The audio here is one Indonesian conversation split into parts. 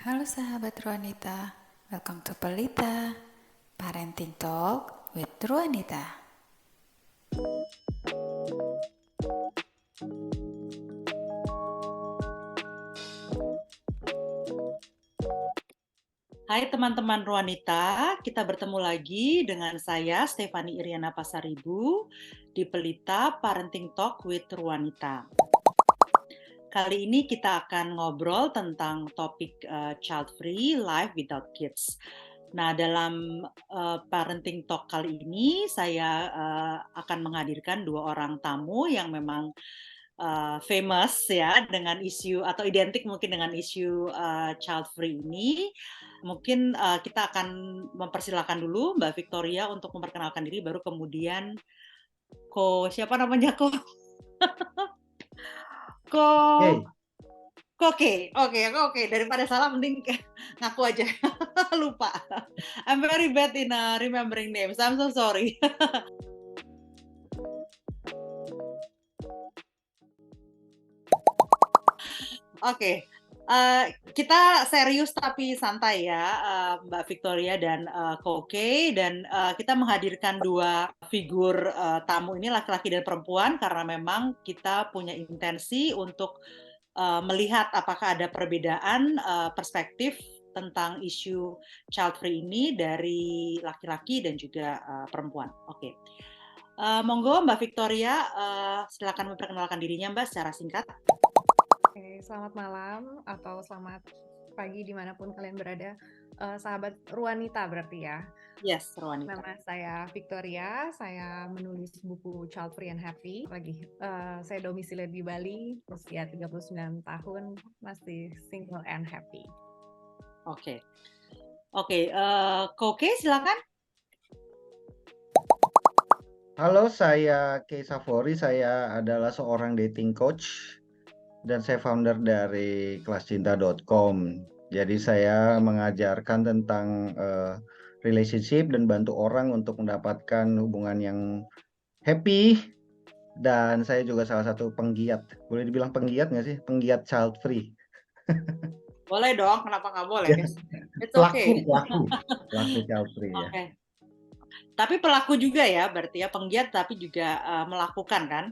Halo sahabat Ruanita, welcome to Pelita, Parenting Talk with Ruanita. Hai teman-teman Ruanita, kita bertemu lagi dengan saya Stefani Iriana Pasaribu di Pelita Parenting Talk with Ruanita. Kali ini kita akan ngobrol tentang topik child free life without kids. Nah, dalam parenting talk kali ini saya akan menghadirkan dua orang tamu yang memang famous ya dengan isu atau identik mungkin dengan isu child free ini. Mungkin kita akan mempersilahkan dulu Mbak Victoria untuk memperkenalkan diri, baru kemudian siapa namanya Ko Hey, Oke, daripada salah mending ngaku aja. Lupa. I'm very bad in remembering names. I'm so sorry. Oke, kita serius tapi santai ya, Mbak Victoria dan Koke, dan kita menghadirkan dua figur tamu ini laki-laki dan perempuan karena memang kita punya intensi untuk melihat apakah ada perbedaan perspektif tentang isu child free ini dari laki-laki dan juga perempuan. Oke. Monggo Mbak Victoria, silakan memperkenalkan dirinya Mbak secara singkat. Oke, selamat malam atau selamat pagi dimanapun kalian berada. Sahabat Ruanita berarti ya. Yes, Ruanita. Nama saya Victoria, saya menulis buku Child Free and Happy. Saya domisili di Bali, usia 39 tahun, masih single and happy. Oke. Koke silakan. halo, saya Kei Safori. Saya adalah seorang dating coach dan saya founder dari kelascinta.com. Jadi saya mengajarkan tentang relationship dan bantu orang untuk mendapatkan hubungan yang happy. Dan saya juga salah satu penggiat, boleh dibilang penggiat nggak sih? Penggiat child free. Boleh dong, kenapa nggak boleh? It's Pelaku okay. child free ya. Oke. Tapi pelaku juga ya, berarti ya penggiat tapi juga melakukan kan?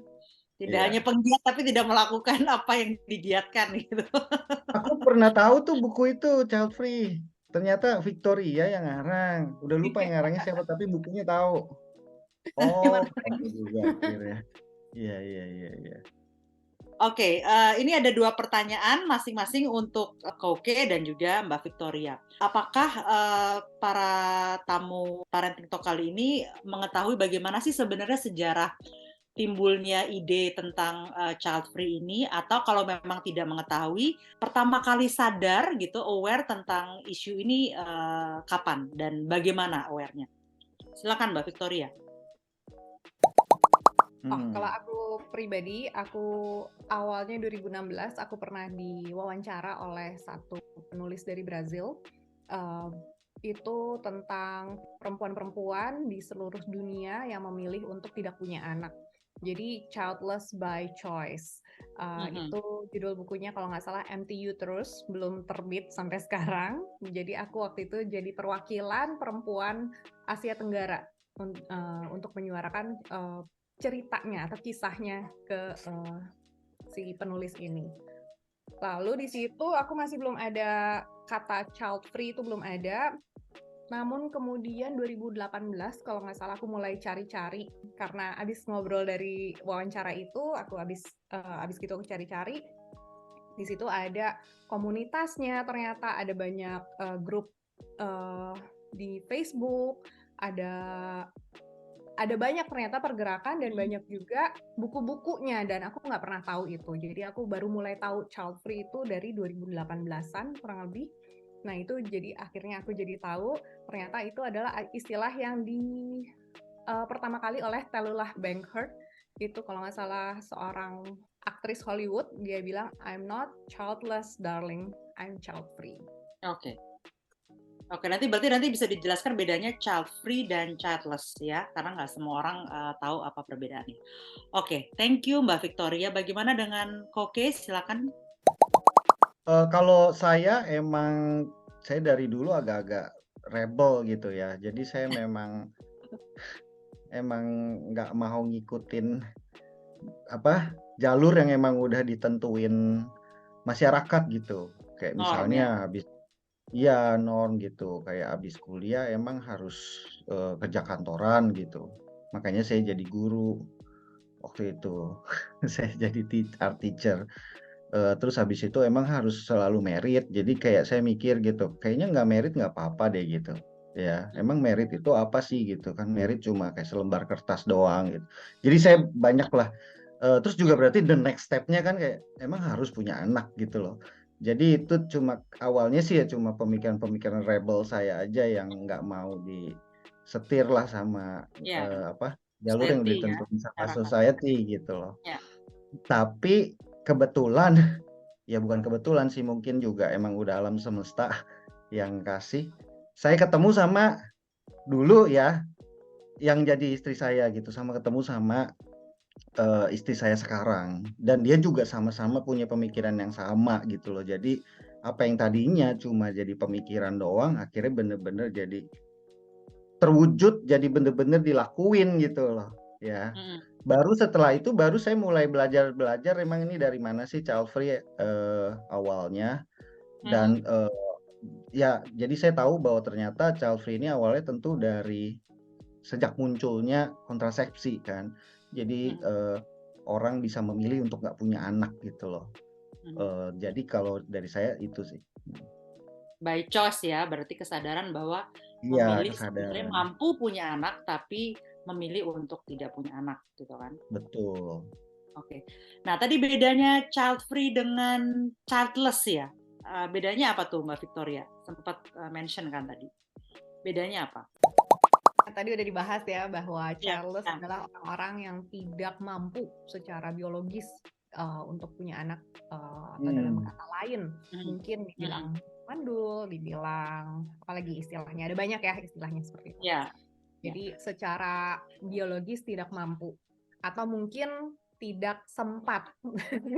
Tidak Iya. hanya penggiat tapi tidak melakukan apa yang digiatkan gitu. Aku pernah tahu tuh buku itu Child Free. Ternyata Victoria yang ngarang. Udah lupa yang ngarangnya siapa, tapi bukunya tahu. Oh, kamu juga akhirnya. Iya. Oke, ini ada dua pertanyaan masing-masing untuk Koke dan juga Mbak Victoria. Apakah para tamu Parenting Talk kali ini mengetahui bagaimana sih sebenarnya sejarah timbulnya ide tentang child free ini, atau kalau memang tidak mengetahui, pertama kali sadar gitu, aware tentang isu ini kapan dan bagaimana aware-nya? Silakan Mbak Victoria. Kalau aku pribadi, aku awalnya 2016 aku pernah diwawancara oleh satu penulis dari Brazil. Itu tentang perempuan-perempuan di seluruh dunia yang memilih untuk tidak punya anak. Jadi childless by choice. Itu judul bukunya kalau nggak salah Empty Uterus, belum terbit sampai sekarang. Jadi aku waktu itu jadi perwakilan perempuan Asia Tenggara untuk menyuarakan ceritanya atau kisahnya ke si penulis ini. Lalu di situ aku masih belum ada kata child free, itu belum ada. Namun kemudian 2018 kalau nggak salah aku mulai cari-cari karena abis ngobrol dari wawancara itu aku abis gitu aku cari-cari. Di situ ada komunitasnya, ternyata ada banyak grup di Facebook, ada banyak ternyata pergerakan dan banyak juga buku-bukunya, dan aku nggak pernah tahu itu. Jadi aku baru mulai tahu child free itu dari 2018-an kurang lebih. Nah itu jadi akhirnya aku jadi tahu ternyata itu adalah istilah yang pertama kali oleh Tallulah Bankhead. Itu kalau nggak salah seorang aktris Hollywood, dia bilang I'm not childless darling, I'm child free. Oke, nanti bisa dijelaskan bedanya child free dan childless ya, karena nggak semua orang tahu apa perbedaannya. Oke, thank you Mbak Victoria. Bagaimana dengan Koke? Silakan. Kalau saya dari dulu agak-agak rebel gitu ya. Jadi saya memang nggak mau ngikutin jalur yang emang udah ditentuin masyarakat gitu. Kayak Norm ya. misalnya iya norm gitu. Kayak habis kuliah emang harus kerja kantoran gitu. Makanya saya jadi guru waktu itu. Saya jadi art teacher. Terus habis itu emang harus selalu merit. Jadi kayak saya mikir gitu, kayaknya nggak merit nggak apa-apa deh gitu. Ya, emang merit itu apa sih gitu kan? Merit cuma kayak selembar kertas doang gitu. Jadi saya banyak lah. Terus juga berarti the next step-nya kan kayak emang harus punya anak gitu loh. Jadi itu cuma awalnya sih ya cuma pemikiran-pemikiran rebel saya aja yang nggak mau disetir lah sama Ya, jalur yang udah society ya, ditentuin sama masyarakat. society gitu loh. Ya. Tapi kebetulan ya bukan kebetulan sih, mungkin juga emang udah alam semesta yang kasih. Saya ketemu sama dulu ya yang jadi istri saya gitu, ketemu sama istri saya sekarang, dan dia juga sama-sama punya pemikiran yang sama gitu loh. Jadi apa yang tadinya cuma jadi pemikiran doang akhirnya bener-bener jadi terwujud, jadi bener-bener dilakuin gitu loh ya. Baru setelah itu baru saya mulai belajar emang ini dari mana sih child free awalnya. Dan ya jadi saya tahu bahwa ternyata child free ini awalnya tentu dari sejak munculnya kontrasepsi kan. Jadi orang bisa memilih untuk nggak punya anak gitu loh. Jadi kalau dari saya itu sih. By choice ya, berarti kesadaran bahwa Iya, memilih sebenarnya kesadaran. mampu punya anak tapi memilih untuk tidak punya anak gitu kan. Betul. Oke. Nah, tadi bedanya child free dengan childless ya. Bedanya apa tuh Mbak Victoria? Sempat mention kan tadi. Bedanya apa? Tadi udah dibahas ya bahwa Ya, childless ya. adalah orang-orang yang tidak mampu secara biologis untuk punya anak, atau dalam kata lain mungkin dibilang mandul, dibilang apalagi istilahnya, ada banyak ya istilahnya seperti itu. Ya. Jadi secara biologis tidak mampu atau mungkin tidak sempat,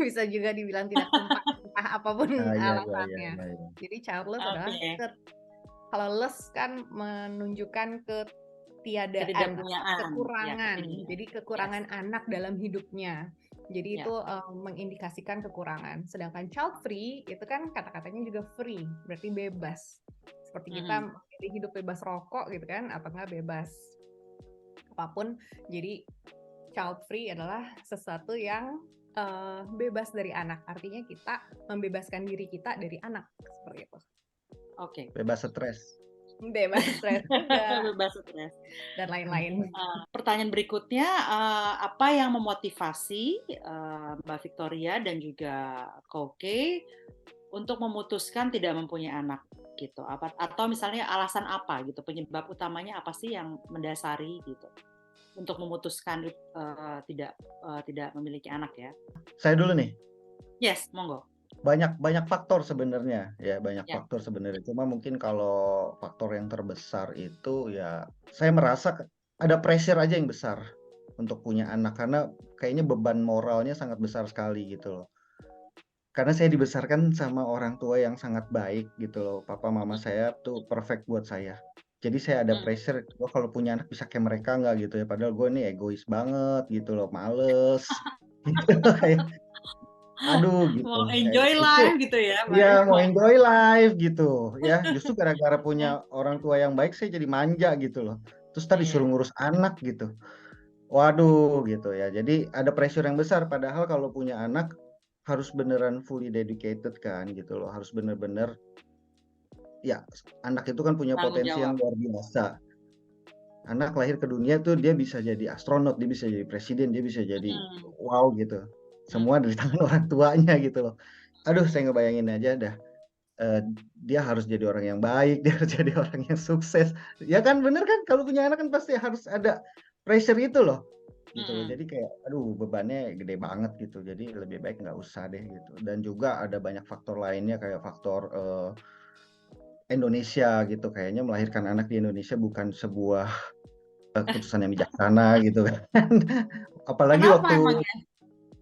bisa juga dibilang tidak sempat, entah apapun Iya. alasannya. Jadi childless adalah kalau less kan menunjukkan ketiadaan, Ketidakpunyaan. kekurangan. Ya, Jadi kekurangan anak dalam hidupnya. Jadi Ya. itu mengindikasikan kekurangan. Sedangkan child free itu kan kata-katanya juga free, berarti bebas. Seperti kita memilih hidup bebas rokok gitu kan, atau enggak bebas apapun. Jadi child free adalah sesuatu yang bebas dari anak. Artinya kita membebaskan diri kita dari anak, seperti itu. Oke. Bebas stres. Bebas stres juga. Bebas stres. Dan lain-lain. Pertanyaan berikutnya, apa yang memotivasi Mbak Victoria dan juga Koke untuk memutuskan tidak mempunyai anak gitu? Atau misalnya alasan apa gitu? Penyebab utamanya apa sih yang mendasari gitu untuk memutuskan tidak memiliki anak ya? Saya dulu nih. Yes, monggo. Banyak faktor sebenarnya ya, faktor sebenarnya. Cuma mungkin kalau faktor yang terbesar itu ya saya merasa ada pressure aja yang besar untuk punya anak, karena kayaknya beban moralnya sangat besar sekali gitu loh. Karena saya dibesarkan sama orang tua yang sangat baik gitu loh. Papa mama saya tuh perfect buat saya. Jadi saya ada pressure, gue kalau punya anak bisa kayak mereka nggak gitu ya. Padahal gue nih egois banget gitu loh, males. Gitu kayak aduh gitu. Mau enjoy life gitu ya. Iya, mau enjoy life gitu ya. Justru gara-gara punya orang tua yang baik saya jadi manja gitu loh. Terus tadi suruh ngurus anak gitu. Waduh gitu ya. Jadi ada pressure yang besar, padahal kalau punya anak harus beneran fully dedicated kan gitu loh. Harus bener-bener ya, anak itu kan punya Tanggung potensi yang jawab. luar biasa. Anak lahir ke dunia tuh dia bisa jadi astronot, dia bisa jadi presiden, dia bisa jadi wow gitu. Semua dari tangan orang tuanya gitu loh. Aduh, saya ngebayangin aja dah. Dia harus jadi orang yang baik, dia harus jadi orang yang sukses. Ya kan, bener kan? Kalau punya anak kan pasti harus ada pressure itu loh. Gitu loh. Jadi kayak aduh bebannya gede banget gitu. Jadi lebih baik nggak usah deh gitu. Dan juga ada banyak faktor lainnya kayak faktor Indonesia gitu. Kayaknya melahirkan anak di Indonesia bukan sebuah keputusan yang bijaksana gitu kan. Apalagi Kenapa emangnya?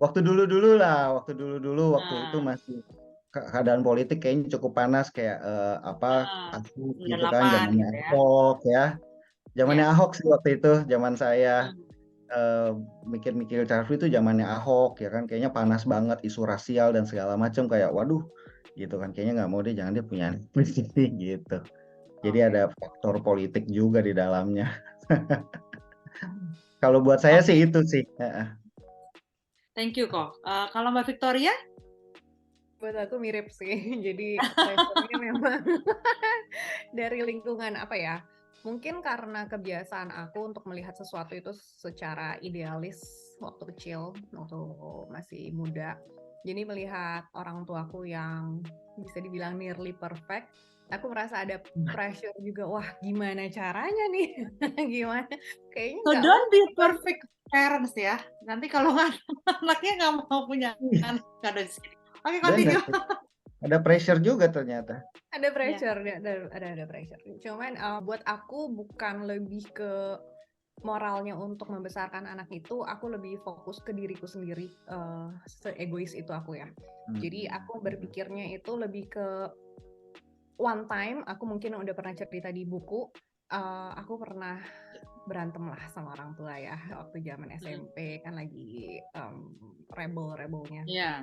waktu dulu-dulu lah, waktu itu masih keadaan politik kayaknya cukup panas kayak apa Ah, Ahok gitu kan, 98 zamannya gitu ya. Ahok ya. Zamannya Ya. Ahok sih waktu itu, zaman saya Hmm. mikir-mikir Child Free itu zamannya Ahok ya kan, kayaknya panas banget isu rasial dan segala macam kayak waduh gitu kan, kayaknya nggak mau deh, jangan dia punya anak gitu. Jadi Oke. ada faktor politik juga di dalamnya. Kalau buat saya sih Oke. itu sih. Thank you kok. Kalau Mbak Victoria? Buat aku mirip sih. Jadi pressure-nya memang dari lingkungan apa ya? Mungkin karena kebiasaan aku untuk melihat sesuatu itu secara idealis waktu kecil, waktu masih muda. Jadi melihat orang tuaku yang bisa dibilang nearly perfect, aku merasa ada pressure juga. Wah, gimana caranya nih? Gimana? Kayaknya So nggak don't be mungkin. perfect parents ya. Nanti kalau nggak anaknya nggak mau punya anak ada di sini. Oke, Benar, continue. ada pressure juga ternyata. Ada Ya. pressure, ada pressure. Cuman buat aku bukan lebih ke moralnya untuk membesarkan anak itu, aku lebih fokus ke diriku sendiri. Seegois itu aku ya. Jadi aku berpikirnya itu lebih ke one time. Aku mungkin udah pernah cerita di buku. Aku pernah berantem lah sama orang tua ya waktu zaman SMP kan lagi rebel-rebelnya. Iya.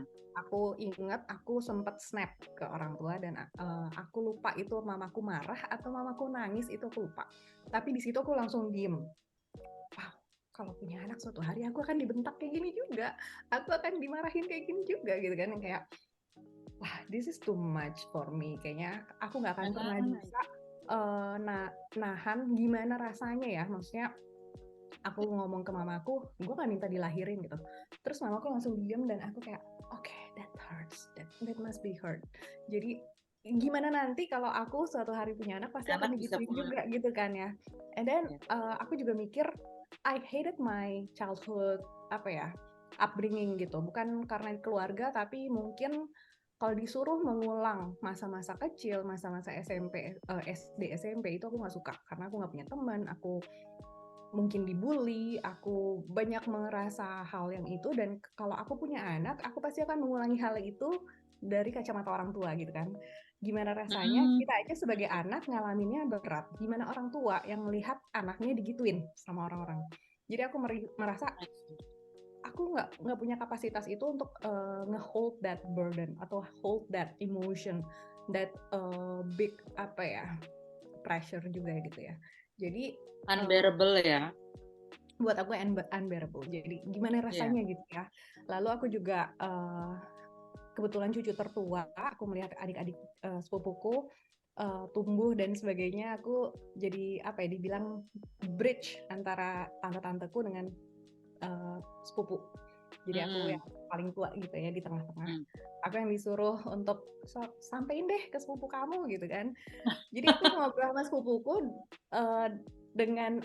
Aku ingat aku sempet snap ke orang tua dan aku lupa itu mamaku marah atau mamaku nangis, itu aku lupa. Tapi di situ aku langsung diem. Wah, kalau punya anak suatu hari aku akan dibentak kayak gini juga. Aku akan dimarahin kayak gini juga gitu kan. Yang kayak, wah this is too much for me. Kayaknya aku nggak akan pernah bisa nahan gimana rasanya ya. Maksudnya aku ngomong ke mamaku, gue gak minta dilahirin gitu. Terus mamaku langsung diem dan aku kayak, oke, that hurts, that must be hurt. Jadi gimana nanti kalau aku suatu hari punya anak pasti akan Anak bisa digituin punya. juga gitu kan ya. And then aku juga mikir, I hated my childhood upbringing gitu. Bukan karena keluarga, tapi mungkin kalau disuruh mengulang masa-masa kecil, masa-masa SMP, SD, SMP itu aku nggak suka karena aku nggak punya teman, aku mungkin dibully, aku banyak merasa hal yang itu, dan kalau aku punya anak, aku pasti akan mengulangi hal itu dari kacamata orang tua gitu kan. Gimana rasanya kita aja sebagai anak ngalaminnya berat, gimana orang tua yang melihat anaknya digituin sama orang-orang. Jadi aku merasa aku nggak punya kapasitas itu untuk nge-hold that burden atau hold that emotion, that big pressure juga gitu ya. Jadi Unbearable ya. buat aku unbearable. Jadi gimana rasanya gitu ya. Lalu aku juga kebetulan cucu tertua, aku melihat adik-adik sepupuku tumbuh dan sebagainya. Aku jadi dibilang bridge antara tante-tanteku dengan sepupu. Jadi aku yang paling tua gitu ya di tengah-tengah. Aku yang disuruh untuk sampein deh ke sepupu kamu gitu kan. Jadi aku ngobrol sama sepupuku dengan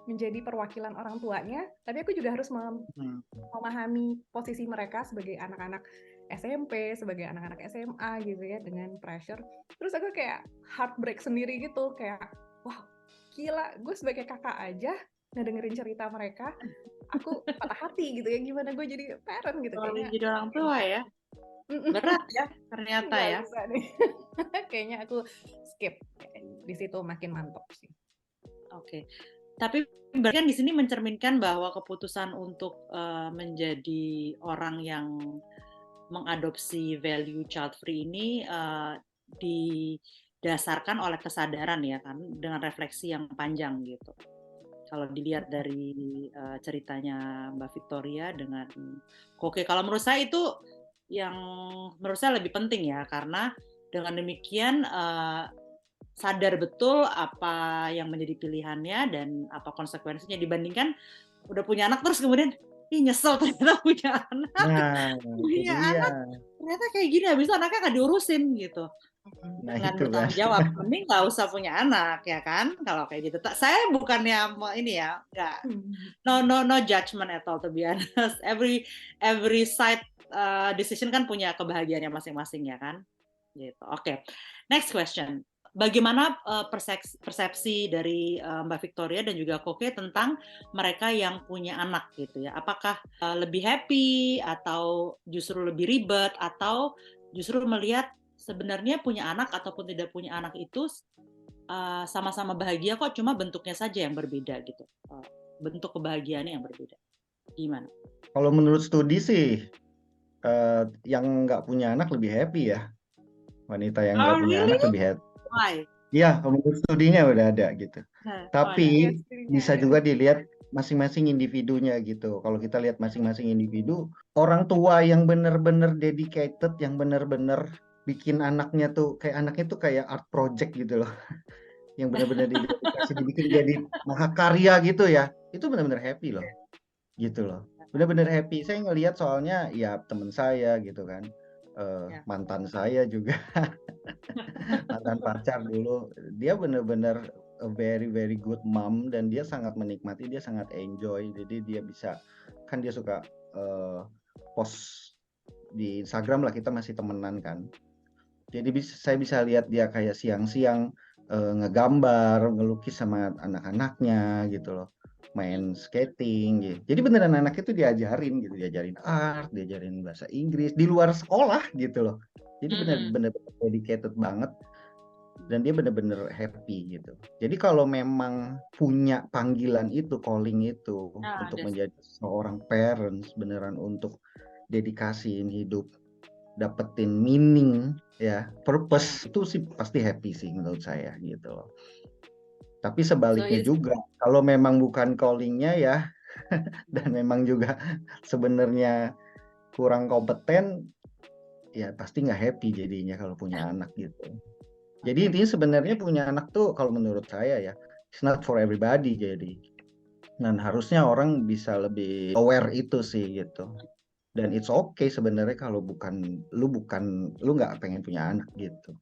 menjadi perwakilan orang tuanya, tapi aku juga harus memahami posisi mereka sebagai anak-anak SMP, sebagai anak-anak SMA gitu ya, dengan pressure. Terus aku kayak heartbreak sendiri gitu, kayak wah gila, gue sebagai kakak aja ngedengerin cerita mereka, aku patah hati gitu ya, gimana gue jadi parent gitu. Kalau Kayaknya jadi orang tua ya, berat ya ternyata ya. Bisa nih. Kayaknya aku skip, di situ makin mantap sih. Oke. Tapi berarti kan di sini mencerminkan bahwa keputusan untuk menjadi orang yang mengadopsi value child free ini didasarkan oleh kesadaran ya kan, dengan refleksi yang panjang gitu. Kalau dilihat dari ceritanya Mbak Victoria dengan Koke, kalau menurut saya itu yang menurut saya lebih penting ya, karena dengan demikian sadar betul apa yang menjadi pilihannya dan apa konsekuensinya, dibandingkan udah punya anak terus kemudian nyesel ternyata punya anak. Nah, Punya itu dia. anak ternyata kayak gini, habis itu anaknya nggak diurusin gitu. Nah, Dengan itu bertanggung kan. jawab, mending nggak usah punya anak ya kan, kalau kayak gitu. Saya bukannya ini ya, nggak, no judgment at all to be honest. Every side decision kan punya kebahagiaannya masing-masing ya kan, gitu. Oke. Next question. Bagaimana persepsi dari Mbak Victoria dan juga Koke tentang mereka yang punya anak gitu ya? Apakah lebih happy atau justru lebih ribet, atau justru melihat sebenarnya punya anak ataupun tidak punya anak itu sama-sama bahagia kok, cuma bentuknya saja yang berbeda gitu. Bentuk kebahagiaannya yang berbeda. Gimana? Kalau menurut studi sih, yang nggak punya anak lebih happy ya. Wanita yang Oh nggak punya really? anak lebih happy. Why? Iya, menurut studinya udah ada gitu. Oh Tapi ya. Iya, studinya bisa ada. juga dilihat masing-masing individunya gitu. Kalau kita lihat masing-masing individu, orang tua yang benar-benar dedicated, yang benar-benar bikin anaknya tuh kayak art project gitu loh. Yang benar-benar didedikasi dibikin jadi mahakarya gitu ya. Itu benar-benar happy loh. Gitu loh. Benar-benar happy. Saya ngelihat soalnya ya teman saya gitu kan. Ya. Mantan saya juga. Mantan pacar dulu, dia benar-benar a very very good mom dan dia sangat menikmati, dia sangat enjoy. Jadi dia bisa, kan dia suka post di Instagram lah, kita masih temenan kan. Jadi saya bisa lihat dia kayak siang-siang ngegambar, ngelukis sama anak-anaknya gitu loh, main skating gitu. Jadi beneran anak itu diajarin gitu, diajarin art, diajarin bahasa Inggris di luar sekolah gitu loh. Jadi bener-bener dedicated banget dan dia bener-bener happy gitu. Jadi kalau memang punya panggilan itu, calling itu untuk menjadi seorang parents, beneran untuk dedikasiin hidup, dapetin meaning ya, purpose, itu sih pasti happy sih menurut saya gitu loh. Tapi sebaliknya juga, kalau memang bukan callingnya ya dan memang juga sebenarnya kurang kompeten, ya pasti nggak happy jadinya kalau punya anak gitu. Jadi intinya sebenarnya punya anak tuh kalau menurut saya ya, it's not for everybody jadi. Dan harusnya orang bisa lebih aware itu sih gitu. Dan it's okay sebenarnya kalau lu nggak pengen punya anak gitu.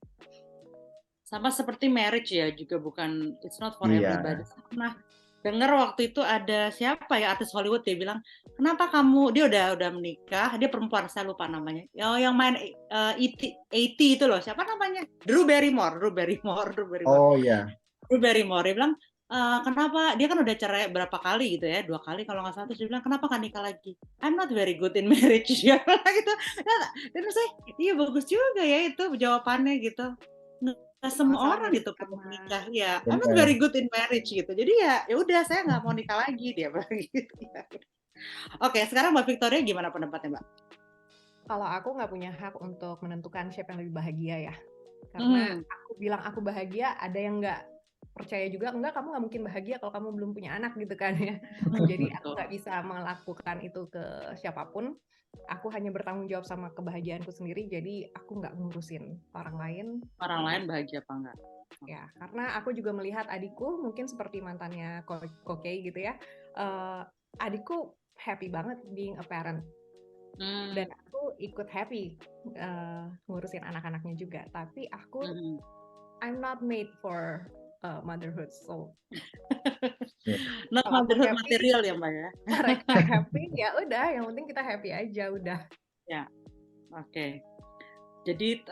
Sama seperti marriage ya, juga bukan, it's not for Iya. everybody. Nah, dengar waktu itu ada siapa ya, artis Hollywood, dia bilang, kenapa kamu, dia udah menikah, dia perempuan, saya lupa namanya, yang main E.T. itu loh, siapa namanya? Drew Barrymore. Oh iya. Drew Barrymore, dia bilang, kenapa, dia kan udah cerai berapa kali gitu ya, 2 kali kalau nggak salah, terus dia bilang, kenapa kan nikah lagi? I'm not very good in marriage, dia bilang gitu. Dan saya, iya bagus juga ya itu jawabannya gitu. Nggak semua orang gitu perlu menikah ya. I'm not very good in marriage gitu. Jadi ya udah saya nggak mau nikah lagi, dia bilang gitu. Oke, sekarang Mbak Victoria gimana pendapatnya, Mbak? Kalau aku nggak punya hak untuk menentukan siapa yang lebih bahagia ya. Karena aku bilang aku bahagia, ada yang nggak percaya juga, enggak, kamu nggak mungkin bahagia kalau kamu belum punya anak gitu kan ya. Jadi aku nggak bisa melakukan itu ke siapapun. Aku hanya bertanggung jawab sama kebahagiaanku sendiri, jadi aku nggak ngurusin orang lain. Orang lain bahagia apa enggak? Ya, karena aku juga melihat adikku mungkin seperti mantannya Kokei gitu ya. Adikku happy banget being a parent. Dan aku ikut happy ngurusin anak-anaknya juga. Tapi aku I'm not made for motherhood, so not motherhood material ya Mbak ya. Mereka happy ya udah, yang penting kita happy aja udah. Ya, oke. Jadi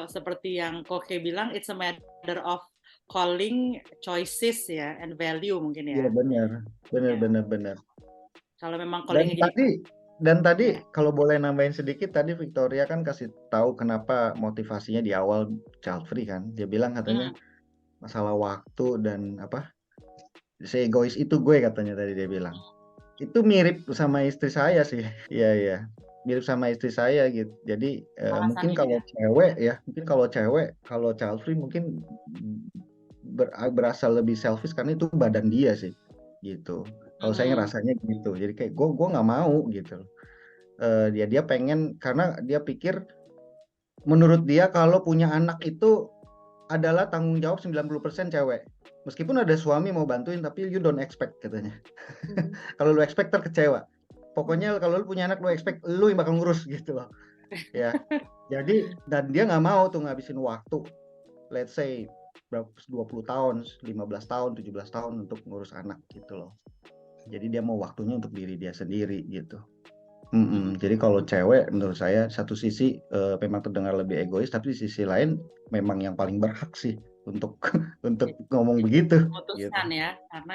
seperti yang Koke bilang, it's a matter of calling, choices ya, and value mungkin ya. Iya benar. Kalau memang callingnya dan tadi kalau boleh nambahin sedikit, tadi Victoria kan kasih tahu kenapa motivasinya di awal child free kan. Dia bilang katanya masalah waktu dan apa, se-egois itu gue katanya tadi dia bilang. Itu mirip sama istri saya sih. Iya. Mirip sama istri saya gitu. Jadi mungkin kalau cewek kalau child free mungkin berasa lebih selfish karena itu badan dia sih gitu. Kalau saya ngerasanya gitu. Jadi kayak gue nggak mau gitu. Dia pengen karena dia pikir menurut dia kalau punya anak itu adalah tanggung jawab 90% cewek. Meskipun ada suami mau bantuin tapi you don't expect katanya. Kalau lu expect terkecewa. Pokoknya kalau lu punya anak lu expect lu yang bakal ngurus gitu loh. Ya. Jadi dan dia nggak mau tuh ngabisin waktu, let's say 20 tahun, 15 tahun, 17 tahun untuk ngurus anak gitu loh. Jadi dia mau waktunya untuk diri dia sendiri gitu. Jadi kalau cewek menurut saya satu sisi memang terdengar lebih egois, tapi di sisi lain memang yang paling berhak sih untuk ngomong begitu. Memutuskan gitu. Ya, karena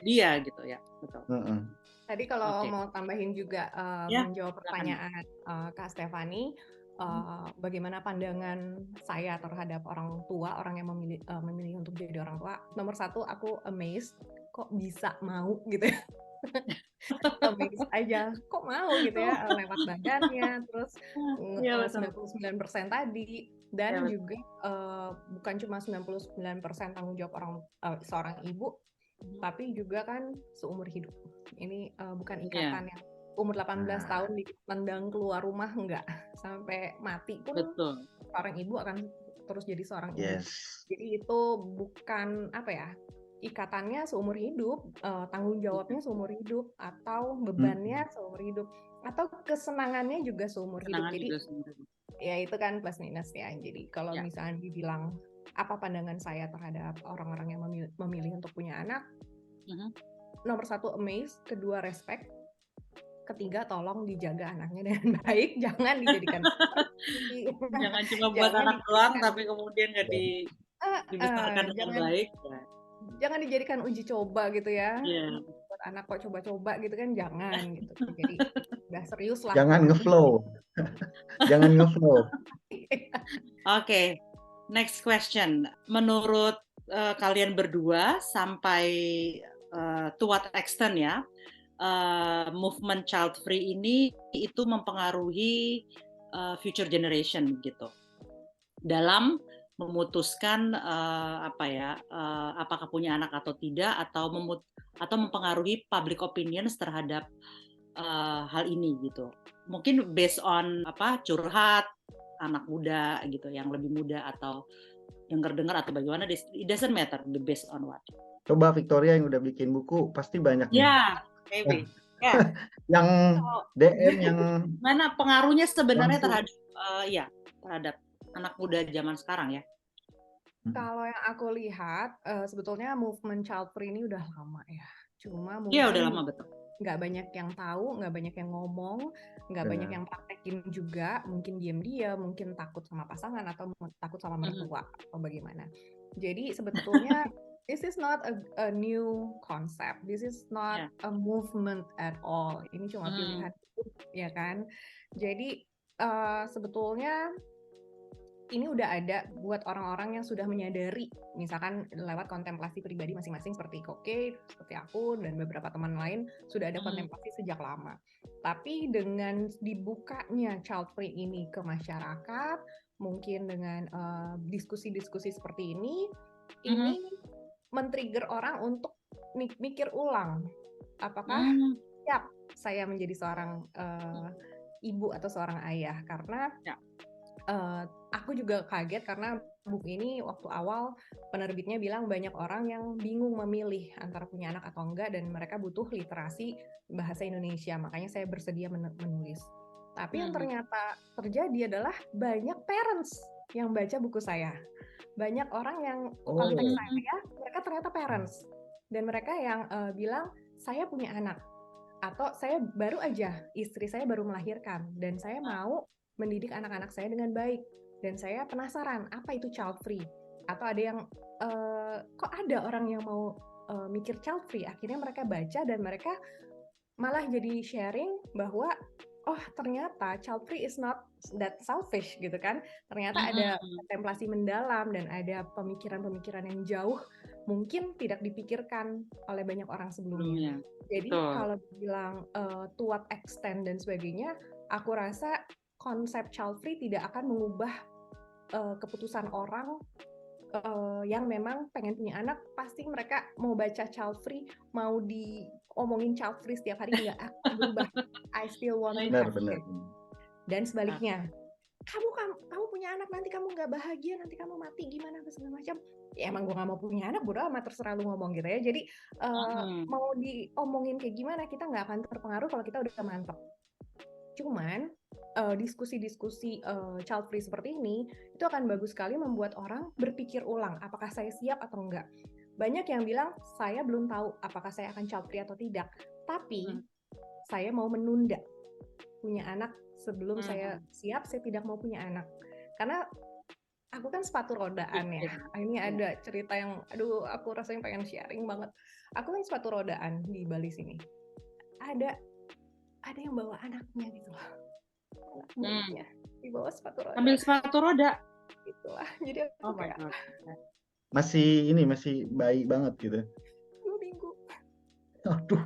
dia gitu ya, betul. Tadi kalau mau tambahin juga menjawab pertanyaan Kak Stefani, bagaimana pandangan saya terhadap orang tua, orang yang memilih untuk jadi orang tua. Nomor satu, aku amazed kok bisa mau gitu ya. Amazed aja, kok mau gitu ya, lewat badannya, terus Iya, betul. 99% tadi, Iya, dan betul. juga bukan cuma 99% tanggung jawab seorang ibu, tapi juga kan seumur hidup. Ini bukan Iya, ikatan yang umur 18 Nah, tahun ditendang keluar rumah, enggak. Sampai mati pun betul. seorang ibu akan terus jadi seorang ibu. yes. Jadi itu bukan apa ya, ikatannya seumur hidup, tanggung jawabnya seumur hidup, atau bebannya seumur hidup, atau kesenangannya juga seumur hidup. Kenangan Jadi juga sendiri. ya itu kan plus minus ya. Jadi kalau Ya. misalnya dibilang apa pandangan saya terhadap orang-orang yang memilih untuk punya anak, nomor satu amazed, kedua respect, ketiga tolong dijaga anaknya dengan baik, jangan dijadikan Jangan cuma buat jangan anak doang, dijadikan tapi kemudian nggak dibesarkan dengan jangan baik. Ya. jangan dijadikan uji coba gitu ya. Iya. Buat anak kok coba-coba gitu kan, jangan gitu. Jadi udah serius lah. Jangan pokoknya. ngeflow. Jangan ngeflow. Oke, next question. Menurut kalian berdua sampai to what extent ya, movement child free ini itu mempengaruhi future generation gitu dalam memutuskan apakah punya anak atau tidak, atau mempengaruhi public opinions terhadap hal ini gitu. Mungkin based on curhat anak muda gitu, yang lebih muda atau dengar atau bagaimana, it doesn't matter based on what. Coba Victoria yang udah bikin buku pasti banyak nih. Ya, maybe. Ya. Yang DM yang mana pengaruhnya sebenarnya langsung. terhadap anak muda zaman sekarang ya? Kalau yang aku lihat sebetulnya movement child free ini udah lama ya. Cuma Iya, udah mungkin lama, betul. nggak banyak yang tahu, nggak banyak yang ngomong, nggak banyak yang praktekin juga, mungkin diam-diam, mungkin takut sama pasangan atau takut sama mertua atau bagaimana. Jadi sebetulnya this is not a new concept, this is not a movement at all. Ini cuma pilihan hidup, ya kan. Jadi sebetulnya ini udah ada buat orang-orang yang sudah menyadari, misalkan lewat kontemplasi pribadi masing-masing seperti Koke, seperti aku, dan beberapa teman lain sudah ada kontemplasi sejak lama. Tapi dengan dibukanya child free ini ke masyarakat, mungkin dengan diskusi-diskusi seperti ini men-trigger orang untuk mikir ulang, apakah siap saya menjadi seorang ibu atau seorang ayah, karena aku juga kaget karena buku ini waktu awal penerbitnya bilang banyak orang yang bingung memilih antara punya anak atau enggak, dan mereka butuh literasi bahasa Indonesia, makanya saya bersedia menulis. Tapi yang ternyata terjadi adalah banyak parents yang baca buku saya. Banyak orang yang konteks saya, mereka ternyata parents. Dan mereka yang bilang, saya punya anak. Atau saya baru aja, istri saya baru melahirkan, dan saya mau mendidik anak-anak saya dengan baik. Dan saya penasaran, apa itu child free? Atau ada yang, kok ada orang yang mau mikir child free? Akhirnya mereka baca dan mereka malah jadi sharing bahwa, oh ternyata child free is not that selfish gitu kan. Ternyata ada kontemplasi mendalam dan ada pemikiran-pemikiran yang jauh mungkin tidak dipikirkan oleh banyak orang sebelumnya. Jadi kalau dibilang to what extent dan sebagainya, aku rasa konsep child free tidak akan mengubah keputusan orang yang memang pengen punya anak. Pasti mereka mau baca child free, mau diomongin child free setiap hari, nggak akan berubah. I still want to have kids. Dan sebaliknya, kamu punya anak, nanti kamu nggak bahagia, nanti kamu mati gimana segala macam. Ya emang gue nggak mau punya anak, bodo amat, terserah lu ngomong gitu ya. Jadi mau diomongin kayak gimana, kita nggak akan terpengaruh kalau kita udah mantep. Cuman diskusi-diskusi child free seperti ini itu akan bagus sekali membuat orang berpikir ulang, apakah saya siap atau enggak. Banyak yang bilang saya belum tahu apakah saya akan child free atau tidak, tapi saya mau menunda punya anak sebelum saya siap. Saya tidak mau punya anak karena aku kan sepatu rodaan ya. Ini ada cerita yang aku rasanya pengen sharing banget. Aku kan sepatu rodaan di Bali sini. Ada yang bawa anaknya gitu loh. Anaknya. di bawah sepatu roda Ambil sepatu roda. gitulah. Jadi Oh aku my kayak God. Masih bayi banget gitu. 2 minggu. Aduh.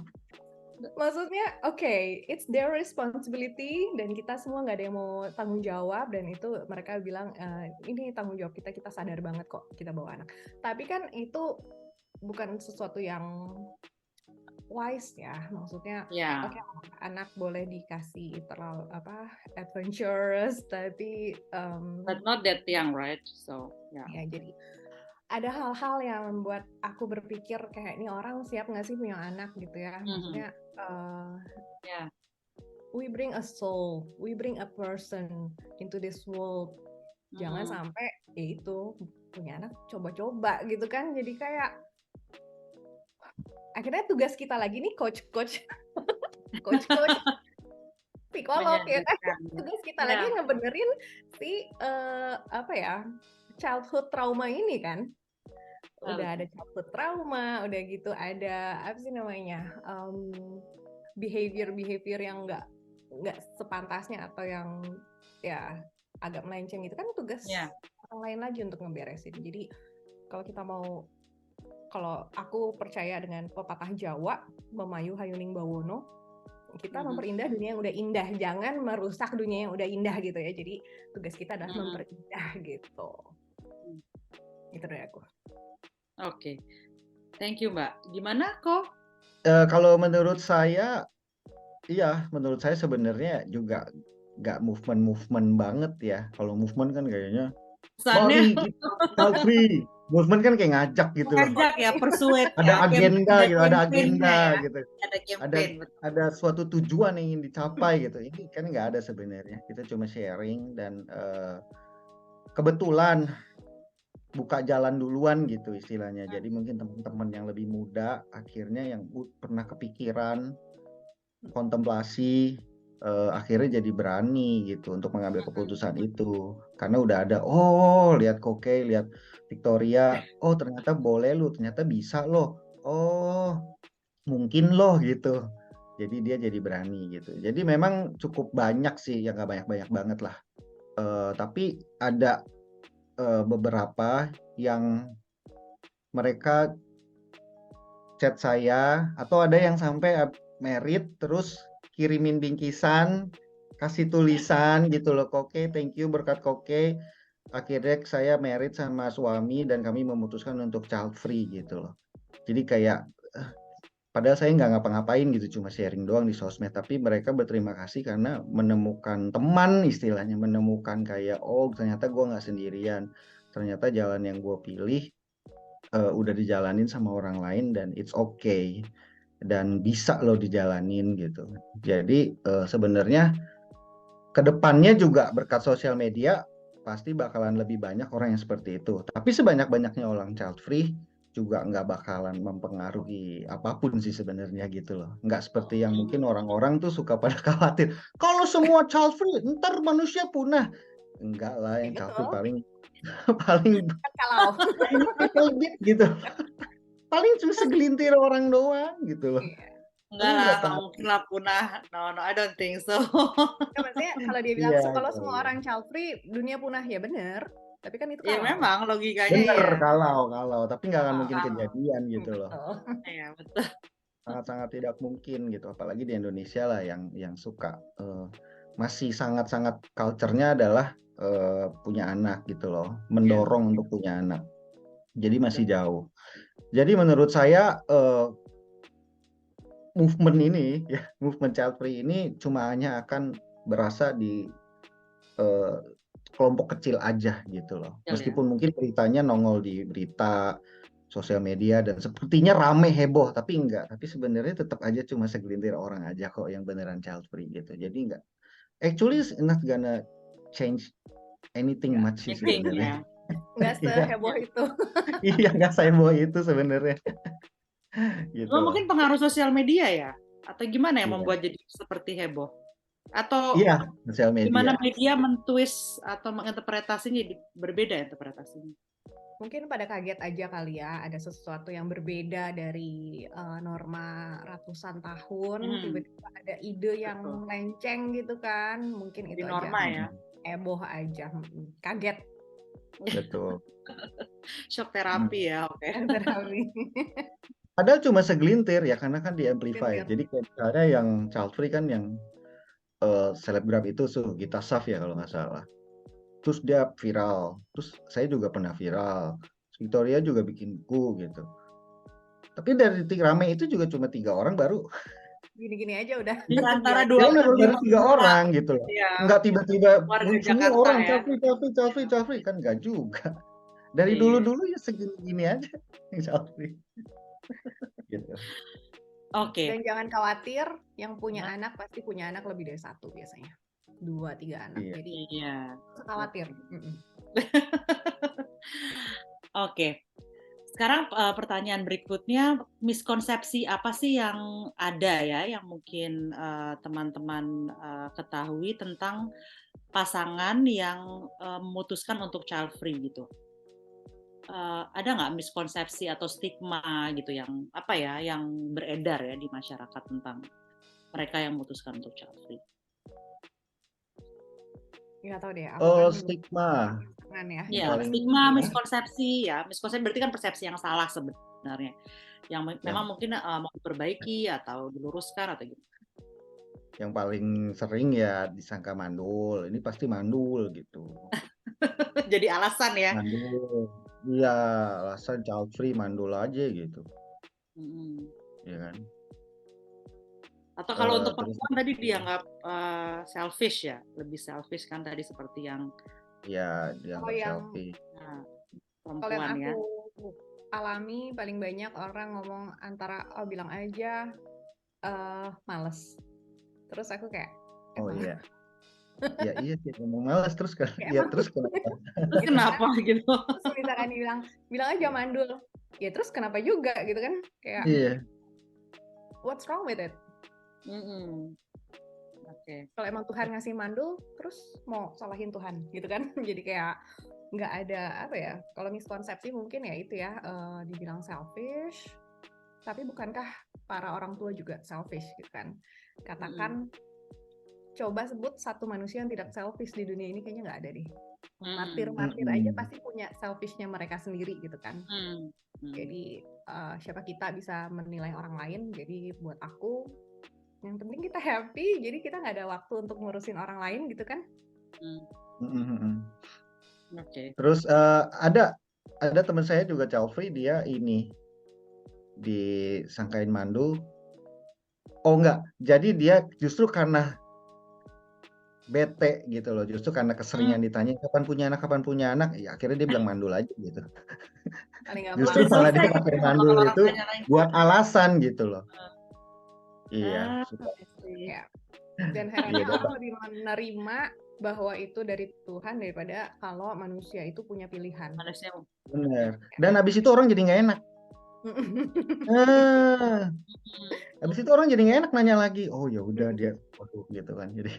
Maksudnya, oke, it's their responsibility dan kita semua nggak ada yang mau tanggung jawab dan itu mereka bilang ini tanggung jawab kita, kita sadar banget kok kita bawa anak. Tapi kan itu bukan sesuatu yang wise ya, maksudnya Ya. oke, anak boleh dikasih terlalu adventurous tapi But not that young, right? So, yeah. ya jadi ada hal-hal yang membuat aku berpikir kayak ini orang siap nggak sih punya anak gitu ya, maksudnya Yeah. we bring a soul, we bring a person into this world. Jangan sampai itu punya anak coba-coba gitu kan. Jadi kayak akhirnya tugas kita lagi nih coach psikolog ya kan. Tugas kita lagi ngebenerin si childhood trauma ini kan. Udah ada childhood trauma, udah gitu ada apa sih namanya? behavior yang nggak sepantasnya atau yang ya agak melenceng gitu kan, tugas orang lain lagi untuk ngeberesin. Jadi kalau aku percaya dengan pepatah Jawa, Memayu Hayuning Bawono, kita memperindah dunia yang udah indah, jangan merusak dunia yang udah indah gitu ya. Jadi tugas kita adalah memperindah gitu. Itu dari aku. Oke. Thank you, Mbak. Gimana kok? Kalau menurut saya, iya, menurut saya sebenarnya juga nggak movement banget ya. Kalau movement kan kayaknya, mari kita child free. Movement kan kayak ngajak gitu loh. Ngajak ya, persuade Ada ya. agenda gitu, ada campaign-nya agenda ya. gitu. Ada campaign. Ada suatu tujuan yang ingin dicapai gitu. Ini kan nggak ada sebenarnya. Kita cuma sharing dan kebetulan buka jalan duluan gitu istilahnya. Jadi mungkin teman-teman yang lebih muda akhirnya yang pernah kepikiran kontemplasi akhirnya jadi berani gitu untuk mengambil keputusan itu karena udah ada lihat Koke, lihat Victoria, ternyata boleh lo, ternyata bisa lo, mungkin lo gitu. Jadi dia jadi berani gitu. Jadi memang cukup banyak sih, yang nggak banyak-banyak banget lah. Tapi ada beberapa yang mereka chat saya atau ada yang sampai merit terus kirimin bingkisan, kasih tulisan gitu loh, Koke, thank you berkat Koke. Akhirnya saya merit sama suami dan kami memutuskan untuk child free gitu loh. Jadi kayak padahal saya nggak ngapa-ngapain gitu, cuma sharing doang di sosmed. Tapi mereka berterima kasih karena menemukan teman istilahnya, menemukan kayak ternyata gue nggak sendirian. Ternyata jalan yang gue pilih udah dijalanin sama orang lain dan it's okay. Dan bisa lo dijalanin gitu. Jadi sebenarnya kedepannya juga berkat sosial media pasti bakalan lebih banyak orang yang seperti itu. Tapi sebanyak-banyaknya orang child free juga nggak bakalan mempengaruhi apapun sih sebenarnya gitu loh. Nggak seperti yang mungkin orang-orang tuh suka pada khawatir. Kalau semua child free, ntar manusia punah. Enggak lah, yang child free paling kalau gitu. Paling cuma segelintir orang doang gitu loh. Enggak lah, nggak mungkin lah punah. No, I don't think so. Maksudnya kalau dia bilang kalau semua orang child free, dunia punah, ya bener. Tapi kan itu ya memang logikanya bener ya. kalau tapi nggak akan mungkin kejadian gitu loh. Iya betul. Sangat-sangat tidak mungkin gitu, apalagi di Indonesia lah yang suka masih sangat-sangat culture-nya adalah punya anak gitu loh, mendorong untuk punya anak. Jadi masih jauh. Jadi menurut saya movement ini ya, movement child free ini cuma hanya akan berasa di kelompok kecil aja gitu loh. Meskipun mungkin beritanya nongol di berita sosial media dan sepertinya rame heboh, tapi enggak. Tapi sebenarnya tetap aja cuma segelintir orang aja kok yang beneran child free gitu. Jadi enggak. Actually it's not gonna change anything much sih sebenarnya. Nggak seheboh itu. Iya, nggak seheboh itu sebenarnya. Gitu. Mungkin pengaruh sosial media ya? Atau gimana yang membuat jadi seperti heboh? Atau sosial media. Gimana media mentwist atau menginterpretasinya jadi berbeda interpretasinya? Mungkin pada kaget aja kali ya, ada sesuatu yang berbeda dari norma ratusan tahun, tiba-tiba ada ide yang melenceng gitu kan, mungkin itu norma aja. ya. heboh aja, kaget. Betul. Shock terapi ya, oke. Terapi. Padahal cuma segelintir ya karena kan di amplify. Segelintir. Jadi kayak misalnya yang child free kan yang selebgram itu Gita Saf ya kalau nggak salah. Terus dia viral. Terus saya juga pernah viral. Victoria juga bikin buku gitu. Tapi dari titik rame itu juga cuma 3 orang baru. Gini-gini aja udah. Di antara Ya baru 2,5 3 juta orang gitu loh. ya, Nggak tiba-tiba warga semua Jakarta orang ya. child free kan nggak juga. Dari Iya. dulu-dulu ya segini-gini aja yang child free. Gitu. Oke. Dan jangan khawatir, yang punya anak pasti punya anak lebih dari 1 biasanya. 2, 3 anak. Iya. Jadi Iya. nggak usah khawatir. Oke. Sekarang pertanyaan berikutnya, miskonsepsi apa sih yang ada ya, yang mungkin teman-teman ketahui tentang pasangan yang memutuskan untuk child free gitu? Ada nggak miskonsepsi atau stigma gitu yang apa ya, yang beredar ya di masyarakat tentang mereka yang memutuskan untuk child free? Nggak tahu deh. Aku kan Stigma. ya. Ya, Paling- stigma, miskonsepsi ya. Miskonsepsi berarti kan persepsi yang salah sebenarnya. Yang memang mungkin mau diperbaiki atau diluruskan atau gitu. Yang paling sering ya disangka mandul. Ini pasti mandul gitu. Jadi alasan ya. Mandul. Iya, alasan child free mandul aja gitu. Ya kan? Atau kalau untuk terus- perempuan tadi dianggap selfish ya, lebih selfish kan tadi seperti yang Ya, dianggap yang- selfish. Kalau yang perempuan ya. aku alami paling banyak orang ngomong antara bilang aja males. Terus aku kayak Oh iya. Ya iya sih ngomong malas terus kan. Kayak Ya emang- terus kenapa? Terus kenapa gitu? terus misalkan bilang aja mandul. Ya terus kenapa juga gitu kan? Kayak Iya. what's wrong with it? Oke. Kalau emang Tuhan ngasih mandul, terus mau salahin Tuhan gitu kan? Jadi kayak nggak ada apa ya? Kalau miskonsepsi mungkin ya itu ya dibilang selfish. Tapi bukankah para orang tua juga selfish gitu kan? Katakan coba sebut satu manusia yang tidak selfish di dunia ini kayaknya nggak ada deh. Martir-martir aja pasti punya selfishnya mereka sendiri gitu kan. Jadi siapa kita bisa menilai orang lain. Jadi buat aku yang penting kita happy. Jadi kita nggak ada waktu untuk ngurusin orang lain gitu kan. Oke. Terus ada teman saya juga child free, dia ini disangkain mandul. Oh enggak, jadi dia justru karena bete gitu loh, justru karena keseringan ditanya kapan punya anak, ya akhirnya dia bilang mandul aja gitu. Justru malah dia pakai mandul itu buat alasan gitu loh. Iya. Ya. Dan herannya orang lebih menerima bahwa itu dari Tuhan daripada kalau manusia itu punya pilihan. Manusia. Benar. Dan habis itu orang jadi nggak enak. Habis itu orang jadi nggak enak nanya lagi. Oh ya udah dia waduh gitu kan. Jadi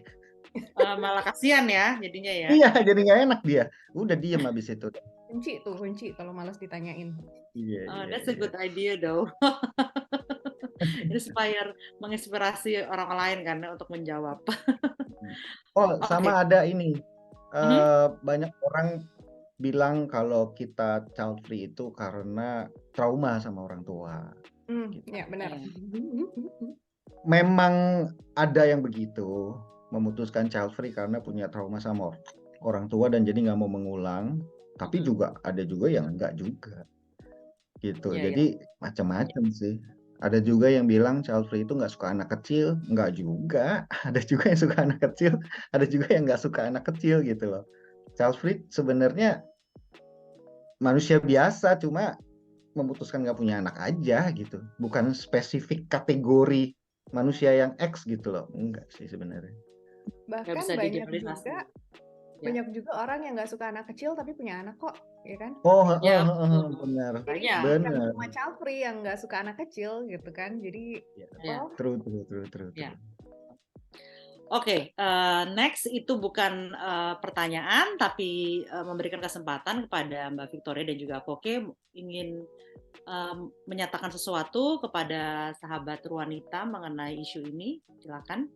malah kasihan ya jadinya ya. iya, jadi nggak enak dia. Udah diem habis itu. Kunci kalau malas ditanyain. Iya. That's a good idea though. Menginspirasi orang lain kan untuk menjawab. Sama ada ini. Banyak orang bilang kalau kita child free itu karena trauma sama orang tua. Gitu. Ya benar. Memang ada yang begitu, memutuskan child free karena punya trauma sama orang tua dan jadi nggak mau mengulang. Tapi juga ada juga yang enggak juga, gitu. Jadi macam-macam sih. Ada juga yang bilang child free itu nggak suka anak kecil, nggak juga. Ada juga yang suka anak kecil, ada juga yang nggak suka anak kecil gitu loh. Child free sebenarnya manusia biasa, cuma memutuskan nggak punya anak aja gitu. Bukan spesifik kategori manusia yang X gitu loh. Enggak sih sebenarnya. Bahkan banyak juga orang yang nggak suka anak kecil tapi punya anak kok, ya kan? Benar. Bukan cuma child free yang nggak suka anak kecil gitu kan? Jadi True. Oke, next itu bukan pertanyaan tapi memberikan kesempatan kepada Mbak Victoria dan juga Koke ingin menyatakan sesuatu kepada sahabat Ruanita mengenai isu ini. Silakan.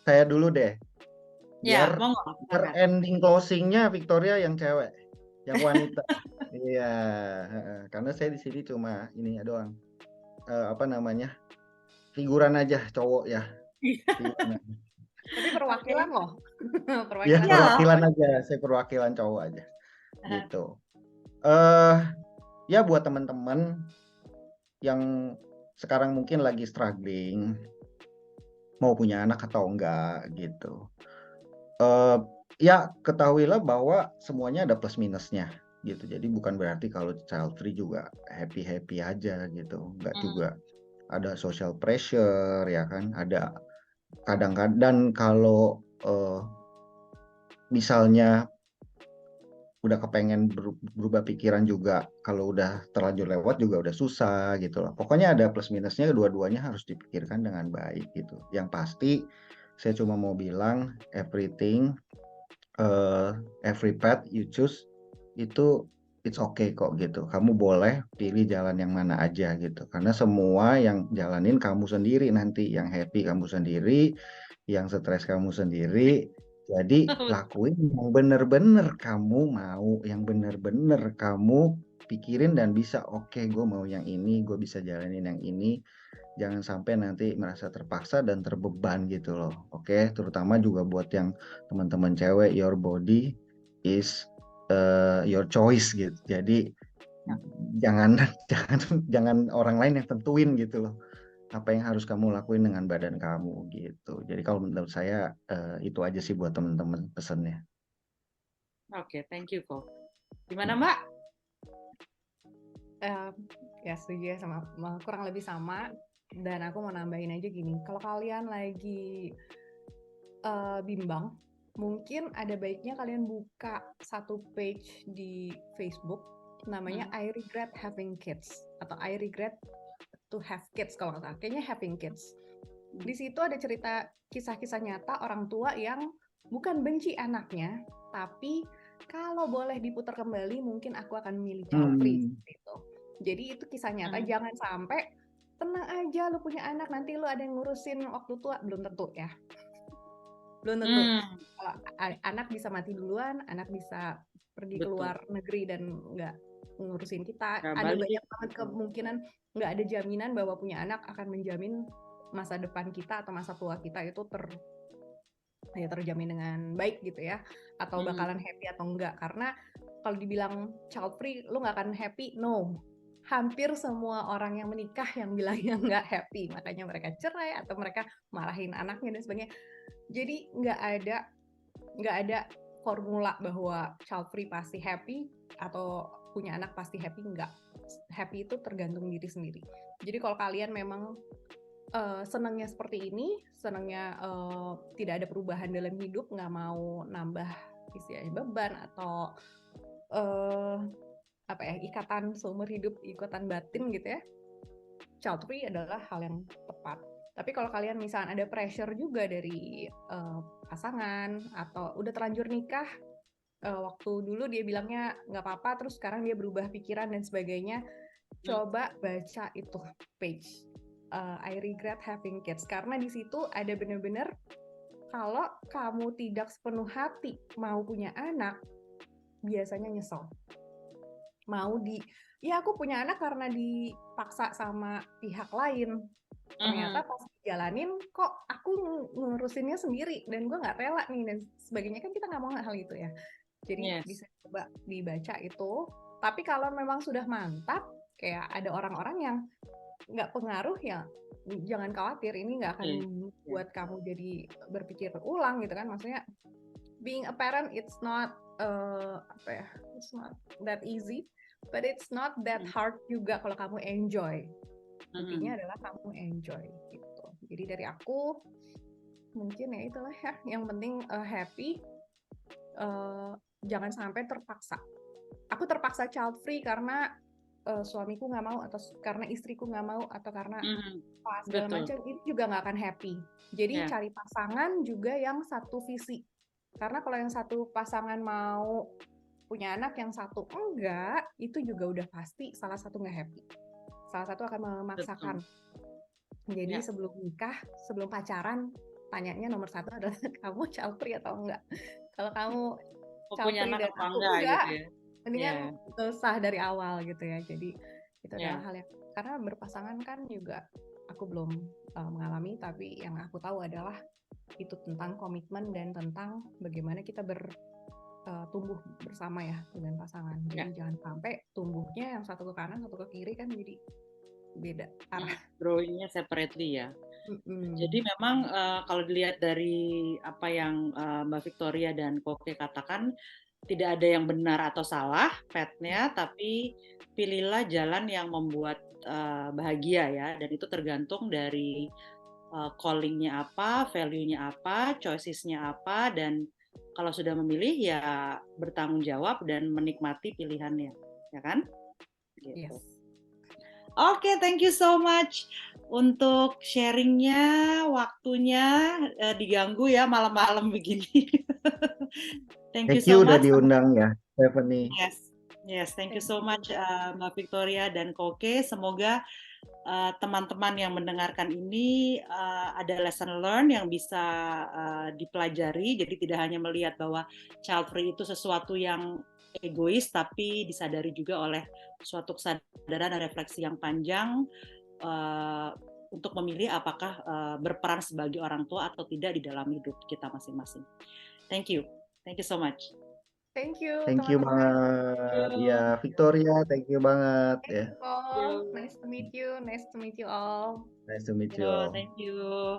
Saya dulu deh. Ya, Biar monggo, biar silakan. ending closingnya Victoria yang cewek, yang wanita. Iya, heeh. Karena saya di sini cuma ini doang. Apa namanya? Figuran aja cowok ya, figuran aja. Tapi Oke. perwakilan loh. Ya Perwakilan Iya. cowok. perwakilan aja, saya perwakilan cowok aja gitu. eh Ya buat teman-teman yang sekarang mungkin lagi struggling mau punya anak atau enggak gitu. eh Ya ketahuilah bahwa semuanya ada plus minusnya gitu. Jadi bukan berarti kalau child free juga happy-happy aja gitu. Enggak Hmm. juga. Ada social pressure ya kan. Ada kadang-kadang kalau misalnya udah kepengen berubah pikiran juga, kalau udah terlanjur lewat juga udah susah gitu loh. Pokoknya ada plus minusnya, kedua-duanya harus dipikirkan dengan baik gitu. Yang pasti saya cuma mau bilang everything, every path you choose itu it's okay kok gitu. Kamu boleh pilih jalan yang mana aja gitu. Karena semua yang jalanin kamu sendiri nanti, yang happy kamu sendiri, yang stres kamu sendiri. Jadi lakuin yang bener-bener kamu mau, yang bener-bener kamu pikirin dan bisa oke, gue mau yang ini, gue bisa jalanin yang ini. Jangan sampai nanti merasa terpaksa dan terbeban gitu loh. Oke, terutama juga buat yang teman-teman cewek, your body is your choice gitu. Jadi jangan jangan orang lain yang tentuin gitu loh apa yang harus kamu lakuin dengan badan kamu gitu. Jadi kalau menurut saya itu aja sih buat teman-teman pesannya. Oke, thank you kok. Gimana Mbak? Ya setuju ya sama kurang lebih sama. Dan aku mau nambahin aja gini, kalau kalian lagi bimbang, mungkin ada baiknya kalian buka satu page di Facebook namanya I Regret Having Kids atau I Regret to Have Kids kalau nggak salah, kayaknya Having Kids. Di situ ada cerita kisah-kisah nyata orang tua yang bukan benci anaknya, tapi kalau boleh diputar kembali mungkin aku akan memilih child free gitu. Jadi itu kisah nyata, jangan sampai tenang aja lu punya anak nanti lu ada yang ngurusin waktu tua, belum tentu ya. Belum tentu. Kalau anak bisa mati duluan, anak bisa pergi Betul. keluar negeri dan nggak ngurusin kita. Nggak Ada balik, banyak banget betul. kemungkinan nggak ada jaminan bahwa punya anak akan menjamin masa depan kita atau masa tua kita itu terjamin dengan baik gitu ya, atau bakalan happy atau enggak. Karena kalau dibilang child free lu nggak akan happy, no. Hampir semua orang yang menikah yang bilangnya nggak happy, makanya mereka cerai atau mereka marahin anaknya dan sebagainya. Jadi nggak ada formula bahwa child free pasti happy atau punya anak pasti happy. Enggak. Happy itu tergantung diri sendiri. Jadi kalau kalian memang senangnya seperti ini, senangnya tidak ada perubahan dalam hidup, nggak mau nambah istilahnya beban atau ikatan seumur hidup, ikatan batin gitu ya, child free adalah hal yang tepat. Tapi kalau kalian misalnya ada pressure juga dari pasangan atau udah terlanjur nikah, waktu dulu dia bilangnya nggak apa-apa, terus sekarang dia berubah pikiran dan sebagainya, coba baca itu page I Regret Having Kids, karena di situ ada benar-benar kalau kamu tidak sepenuh hati mau punya anak, biasanya nyesel. Aku punya anak karena dipaksa sama pihak lain. Ternyata pas jalanin kok aku ngurusinnya sendiri dan gue nggak rela nih dan sebagainya, kan kita nggak mau hal itu ya. Jadi bisa coba dibaca itu. Tapi kalau memang sudah mantap, kayak ada orang-orang yang nggak pengaruh ya, jangan khawatir, ini nggak akan buat kamu jadi berpikir ulang gitu kan. Maksudnya being a parent it's not it's not that easy, but it's not that hard juga kalau kamu enjoy. Intinya adalah kamu enjoy gitu. Jadi dari aku mungkin ya itulah ya, yang penting happy, jangan sampai terpaksa. Aku terpaksa child free karena suamiku nggak mau, atau karena istriku nggak mau, atau karena segala macam, itu juga nggak akan happy. Jadi cari pasangan juga yang satu visi. Karena kalau yang satu pasangan mau punya anak, yang satu enggak, itu juga udah pasti salah satu nggak happy. Salah satu akan memaksakan. Jadi sebelum nikah, sebelum pacaran, tanyanya nomor satu adalah kamu child free atau enggak. Kalau kamu child Punya free anak dan apa aku enggak enggak, gitu ya. mendingan Ya, sah dari awal gitu ya. Jadi itu adalah ya. hal yang karena berpasangan kan juga aku belum mengalami, tapi yang aku tahu adalah itu tentang komitmen dan tentang bagaimana kita tumbuh bersama ya dengan pasangan. Jadi jangan sampai tumbuhnya yang satu ke kanan, satu ke kiri kan jadi beda arah. Growing-nya separately ya. Mm-mm. Jadi memang kalau dilihat dari apa yang Mbak Victoria dan Koke katakan, tidak ada yang benar atau salah petnya, tapi pilihlah jalan yang membuat bahagia ya, dan itu tergantung dari calling-nya apa, value-nya apa, choices-nya apa, dan kalau sudah memilih ya bertanggung jawab dan menikmati pilihannya, ya kan? Gitu. Yes. Oke, thank you so much untuk sharingnya, waktunya diganggu ya malam-malam begini. Thank you Thank so you udah much. diundang ya, Stephanie. Yes, thank you Thank so you. much Mbak Victoria dan Koke. Semoga teman-teman yang mendengarkan ini ada lesson learn yang bisa dipelajari. Jadi tidak hanya melihat bahwa child free itu sesuatu yang egois, tapi disadari juga oleh suatu kesadaran dan refleksi yang panjang untuk memilih apakah berperan sebagai orang tua atau tidak di dalam hidup kita masing-masing. Thank you so much. Thank you Thank you teman-teman. banget. Ya, Victoria, thank you banget ya. Thank you all. Nice to meet you. Nice to meet you all. Nice to meet you all. Thank you.